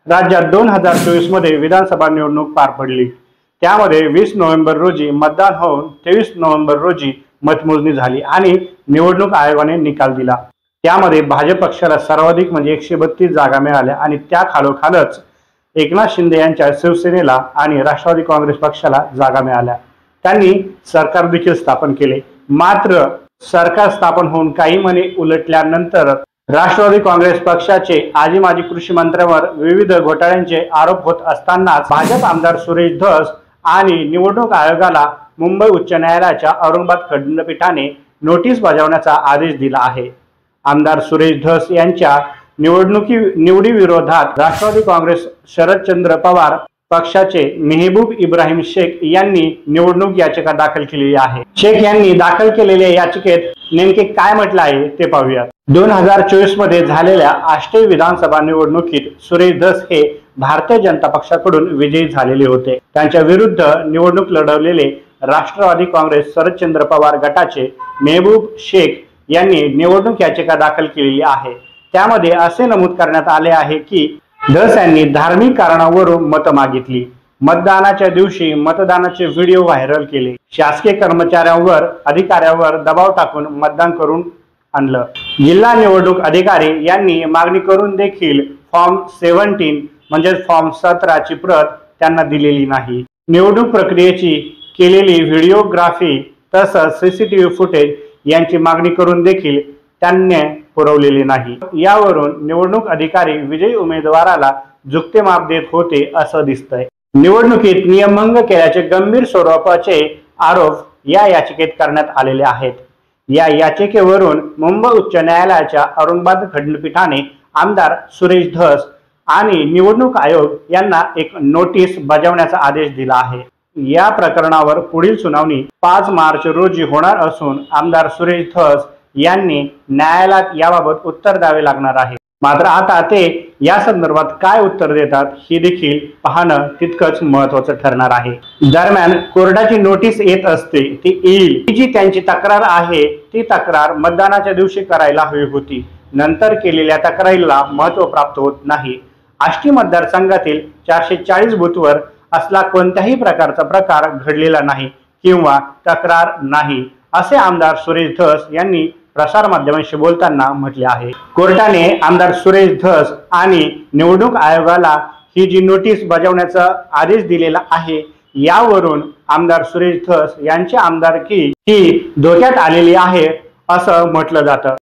राज्यात 2024 मध्ये विधानसभा निवडणूक पार पडली। त्यामध्ये 20 नोव्हेंबर रोजी मतदान होऊन 23 नोव्हेंबर रोजी मतमोजणी झाली आणि निवडणूक आयोगाने निकाल दिला। त्यामध्ये भाजप पक्षाला सर्वाधिक म्हणजे 132 जागा मिळाल्या आणि त्या खालोखालच एकनाथ शिंदे यांच्या शिवसेनेला आणि राष्ट्रवादी काँग्रेस पक्षाला जागा मिळाल्या। त्यांनी सरकार देखील स्थापन केले। मात्र सरकार स्थापन होऊन काही महिने उलटल्यानंतर राष्ट्रवादी काँग्रेस पक्षाचे आजी माजी कृषी मंत्र्यांवर विविध घोटाळ्यांचे आरोप होत असतानाच भाजप आमदार सुरेश धस आणि निवडणूक आयोगाला मुंबई उच्च न्यायालयाच्या औरंगाबाद खंडपीठाने नोटीस बजावण्याचा आदेश दिला आहे। आमदार सुरेश धस यांच्या निवडी विरोधात राष्ट्रवादी काँग्रेस शरदचंद्र पवार पक्षाचे मेहबूब इब्राहिम शेख यांनी निवडणूक याचिका दाखल केलेली आहे। शेख यांनी दाखल केलेल्या याचिकेत नेमके काय म्हटले आहे ते पाहूया। 2024 मध्ये झालेल्या आष्टी विधानसभा निवडणुकीत सुरेश धस हे भारतीय जनता पक्षाकडून विजयी झालेले होते। त्यांच्या विरुद्ध निवडणूक लढवलेले राष्ट्रवादी काँग्रेस शरदचंद्र पवार गटाचे मेहबूब शेख यांनी निवडणूक याचिका दाखल केलेली आहे। त्यामध्ये असे नमूद करण्यात आले आहे की धस यांनी धार्मिक कारणावरून मत मागितली, मतदानाच्या दिवशी मतदानाचे व्हिडिओ व्हायरल केले, शासकीय कर्मचाऱ्यांवर अधिकाऱ्यांवर दबाव टाकून मतदान करून आणलं। जिल्हा निवडणूक अधिकारी यांनी मागणी करून देखील फॉर्म 17 म्हणजे फॉर्म 17 ची प्रत त्यांना दिलेली नाही। निवडणूक प्रक्रियेची केलेली व्हिडिओग्राफी तसंच सीसीटीव्ही फुटेज यांची मागणी करून देखील त्यांनी पुरवलेली नाही। यावरून निवडणूक अधिकारी विजयी उमेदवाराला झुकते माप देत होते असं दिसतंय। निवडणुकीत नियमभंग केल्याचे गंभीर स्वरूपाचे आरोप या याचिकेत करण्यात आलेले आहेत। या याचिकेवरून मुंबई उच्च न्यायालयाच्या औरंगाबाद खंडपीठाने आमदार सुरेश धस आणि निवडणूक आयोग यांना एक नोटीस बजावण्याचा आदेश दिला आहे। या प्रकरणावर पुढील सुनावणी 5 मार्च रोजी होणार असून आमदार सुरेश धस यांनी न्यायालयात याबाबत उत्तर द्यावे लागणार आहे। मात्र आता ते या संदर्भात काय उत्तर देतात हे देखील पाहणं तितकंच महत्त्वाचं ठरणार आहे। दरम्यान कोर्टाची नोटीस येत असते ती येईल, जी त्यांची तक्रार आहे ती तक्रार मतदानाच्या दिवशी करायला हवी होती। नंतर केलेल्या तक्रारीला महत्त्व प्राप्त होत नाही। आष्टी मतदारसंघातील 440 बूथवर असला कोणत्याही प्रकारचा प्रकार घडलेला नाही किंवा तक्रार नाही असे आमदार सुरेश धस यांनी प्रसार माध्यमांशी बोलताना म्हटले आहे। कोर्टाने आमदार सुरेश धस आणि निवडणूक आयोगाला ही जी नोटीस बजावण्याचा आदेश दिलेला आहे यावरून आमदार सुरेश धस यांची आमदारकी ही धोक्यात आलेली आहे असं म्हटलं जातं।